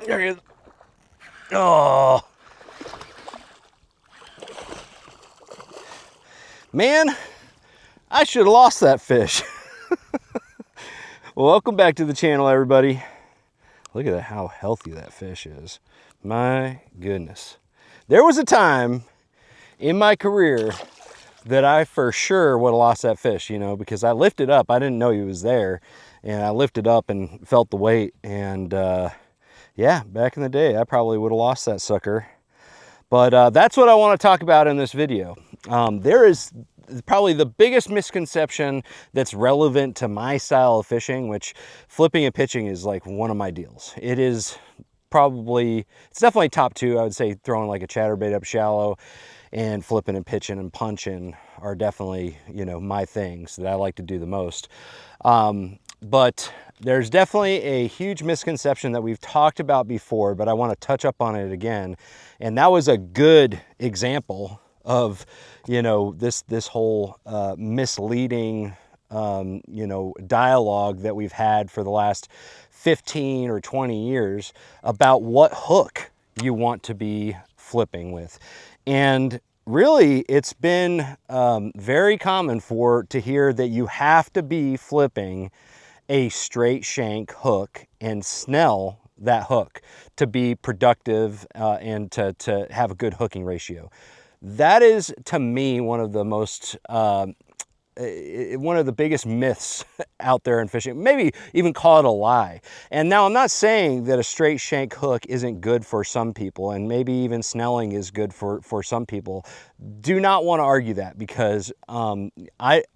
There he is. Oh. Man, I should have lost that fish. Well, welcome back to the channel, everybody. Look at how healthy that fish is. My goodness. There was a time in my career that I for sure would have lost that fish, you know, because I lifted up. I didn't know he was there. And I lifted up and felt the weight. And yeah, back in the day, I probably would have lost that sucker. But that's what I want to talk about in this video. There is probably the biggest misconception that's relevant to my style of fishing, which flipping and pitching is like one of my deals. It is probably, it's definitely top two. I would say throwing like a chatterbait up shallow and flipping and pitching and punching are definitely, you know, my things that I like to do the most. But there's definitely a huge misconception that we've talked about before, but I want to touch up on it again. And that was a good example of, you know, this whole misleading, you know, dialogue that we've had for the last 15 or 20 years about what hook you want to be flipping with. And really, it's been very common to hear that you have to be flipping a straight shank hook and snell that hook to be productive and to have a good hooking ratio. That is, to me, one of the most, one of the biggest myths out there in fishing. Maybe even call it a lie. And now I'm not saying that a straight shank hook isn't good for some people, and maybe even snelling is good for some people. Do not want to argue that, because I'm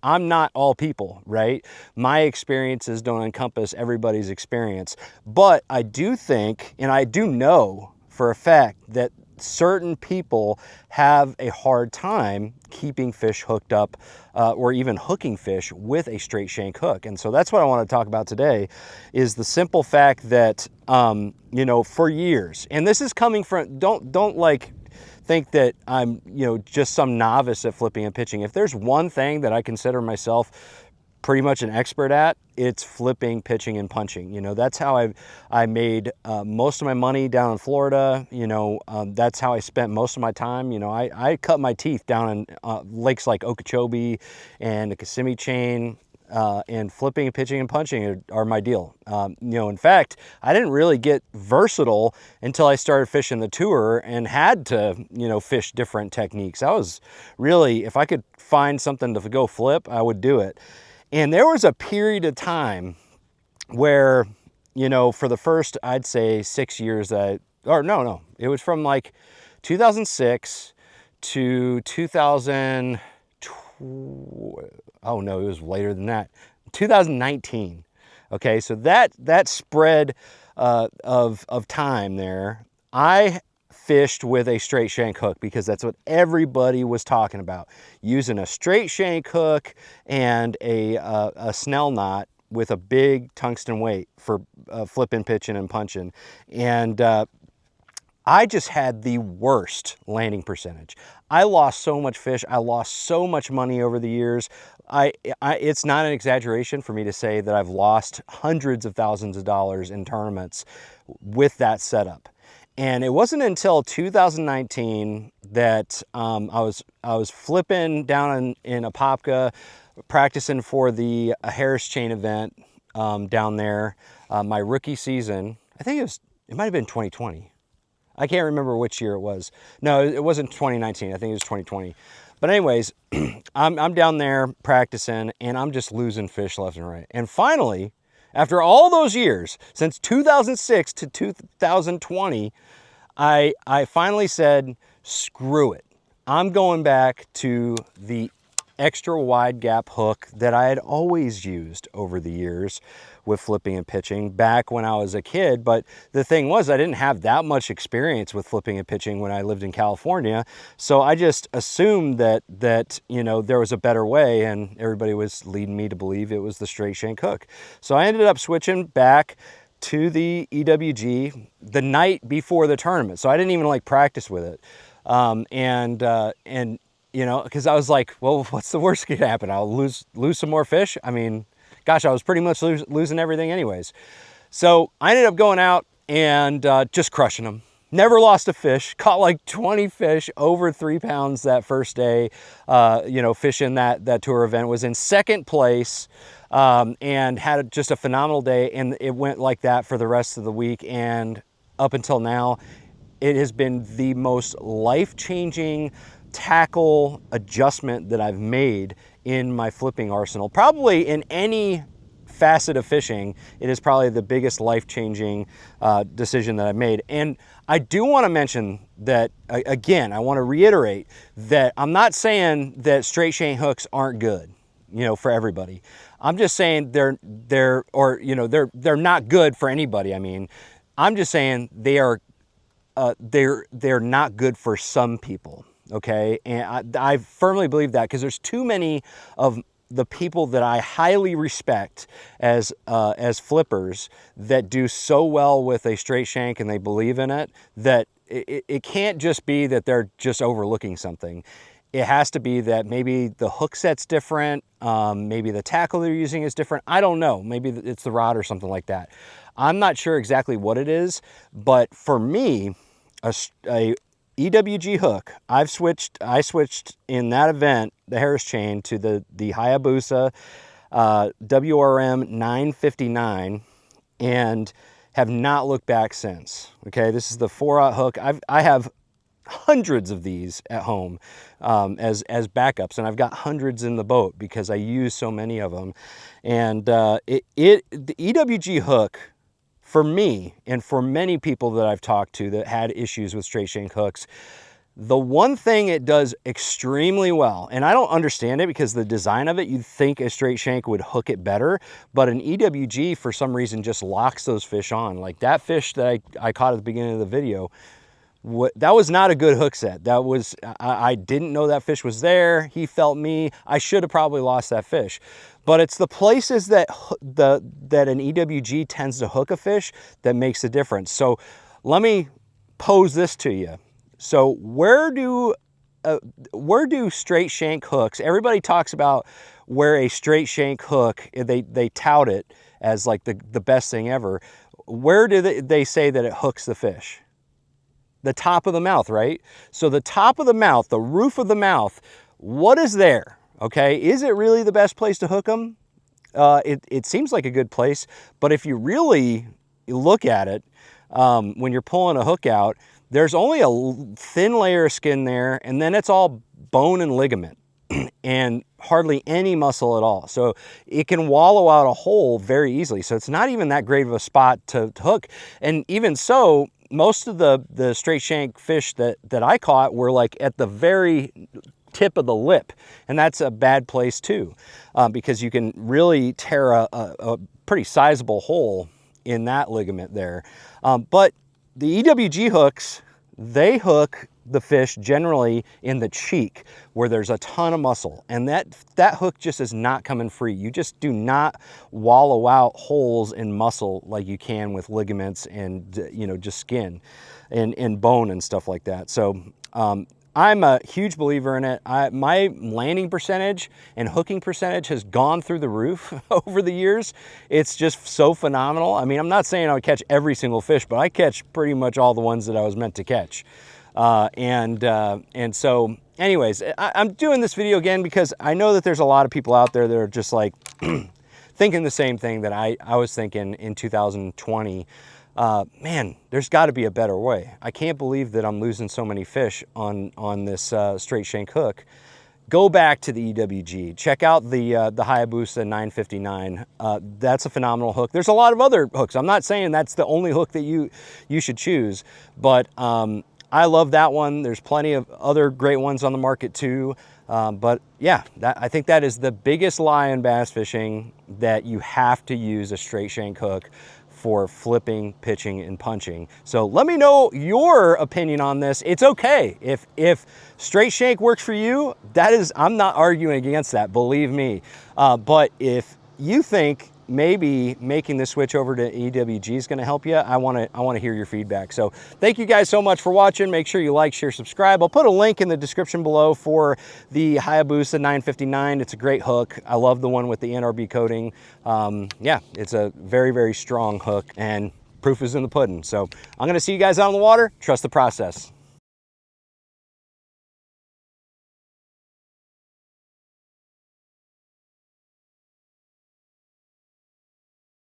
not all people, right? My experiences don't encompass everybody's experience. But I do think, and I do know for a fact, that certain people have a hard time keeping fish hooked up or even hooking fish with a straight shank hook. And so that's what I want to talk about today, is the simple fact that, you know, for years, and this is coming from, don't like think that I'm, you know, just some novice at flipping and pitching. If there's one thing that I consider myself pretty much an expert at, it's flipping, pitching, and punching. You know, that's how I made most of my money down in Florida. You know, that's how I spent most of my time. You know, I cut my teeth down in lakes like Okeechobee and the Kissimmee chain, and flipping and pitching and punching are my deal. You know, in fact, I didn't really get versatile until I started fishing the tour and had to, you know, fish different techniques. I was really, if I could find something to go flip, I would do it. And there was a period of time where, you know, for the first, I'd say 6 years it was from like 2006 to 2000, oh no, it was later than that, 2019. Okay, so that spread of time there, I fished with a straight shank hook because that's what everybody was talking about, using a straight shank hook and a snell knot with a big tungsten weight for flipping, pitching, and punching. And I just had the worst landing percentage. I lost so much fish. I lost so much money over the years. It's not an exaggeration for me to say that I've lost hundreds of thousands of dollars in tournaments with that setup. And it wasn't until 2019 that I was flipping down in Apopka, practicing for the Harris Chain event down there. My rookie season, I think it might have been 2020. I can't remember which year it was. No, it wasn't 2019. I think it was 2020. But anyways, I'm down there practicing, and I'm just losing fish left and right. And finally, after all those years, since 2006 to 2020, I finally said, screw it. I'm going back to the extra wide gap hook that I had always used over the years with flipping and pitching back when I was a kid. But the thing was, I didn't have that much experience with flipping and pitching when I lived in California. So I just assumed that you know, there was a better way, and everybody was leading me to believe it was the straight shank hook. So I ended up switching back to the EWG the night before the tournament. So I didn't even like practice with it. And you know, because I was like, well, what's the worst that could happen? I'll lose some more fish. I mean, gosh, I was pretty much losing everything anyways. So I ended up going out and just crushing them. Never lost a fish. Caught like 20 fish, over 3 pounds that first day. You know, fishing that tour event. Was in second place and had just a phenomenal day. And it went like that for the rest of the week. And up until now, it has been the most life-changing tackle adjustment that I've made in my flipping arsenal. Probably in any facet of fishing, it is probably the biggest life-changing decision that I've made. And I do want to mention that, again, I want to reiterate that I'm not saying that straight shank hooks aren't good, you know, for everybody. I'm just saying they're not good for anybody. I mean, I'm just saying they're not good for some people. Okay, and I firmly believe that, because there's too many of the people that I highly respect as flippers that do so well with a straight shank and they believe in it, that it can't just be that they're just overlooking something. It has to be that maybe the hook set's different, maybe the tackle they're using is different. I don't know, maybe it's the rod or something like that. I'm not sure exactly what it is, but for me, a EWG hook, I switched in that event, the Harris chain, to the Hayabusa WRM 959, and have not looked back since. Okay, this is the 4/0 hook. I have hundreds of these at home as backups, and I've got hundreds in the boat because I use so many of them. And the EWG hook, for me, and for many people that I've talked to that had issues with straight shank hooks, the one thing it does extremely well, and I don't understand it because the design of it, you'd think a straight shank would hook it better, but an EWG for some reason just locks those fish on. Like that fish that I caught at the beginning of the video, that was not a good hook set. That was, I didn't know that fish was there. He felt me. I should have probably lost that fish. But it's the places that an EWG tends to hook a fish that makes the difference. So let me pose this to you. So where do straight shank hooks, everybody talks about where a straight shank hook, they tout it as like the best thing ever. Where do they say that it hooks the fish? The top of the mouth, right? So the top of the mouth, the roof of the mouth, what is there? Okay, is it really the best place to hook them? It seems like a good place, but if you really look at it, when you're pulling a hook out, there's only a thin layer of skin there, and then it's all bone and ligament and hardly any muscle at all. So it can wallow out a hole very easily. So it's not even that great of a spot to hook. And even so, most of the straight shank fish that I caught were like at the very tip of the lip, and that's a bad place too, because you can really tear a pretty sizable hole in that ligament there. But the EWG hooks, they hook the fish generally in the cheek where there's a ton of muscle, and that hook just is not coming free. You just do not wallow out holes in muscle like you can with ligaments and, you know, just skin and bone and stuff like that. So I'm a huge believer in it. My landing percentage and hooking percentage has gone through the roof over the years. It's just so phenomenal. I mean, I'm not saying I would catch every single fish, but I catch pretty much all the ones that I was meant to catch. And so anyways, I'm doing this video again because I know that there's a lot of people out there that are just like thinking the same thing that I was thinking in 2020. Man, there's got to be a better way. I can't believe that I'm losing so many fish on this straight shank hook. Go back to the EWG. Check out the Hayabusa 959. That's a phenomenal hook. There's a lot of other hooks. I'm not saying that's the only hook that you should choose, but I love that one. There's plenty of other great ones on the market too. But yeah, I think that is the biggest lie in bass fishing, that you have to use a straight shank hook for flipping, pitching, and punching. So let me know your opinion on this. It's okay. If straight shank works for you, I'm not arguing against that, believe me. But if you think maybe making the switch over to EWG is gonna help you, I wanna hear your feedback. So thank you guys so much for watching. Make sure you like, share, subscribe. I'll put a link in the description below for the Hayabusa 959. It's a great hook. I love the one with the NRB coating. Yeah, it's a very, very strong hook. And proof is in the pudding. So I'm gonna see you guys out on the water. Trust the process.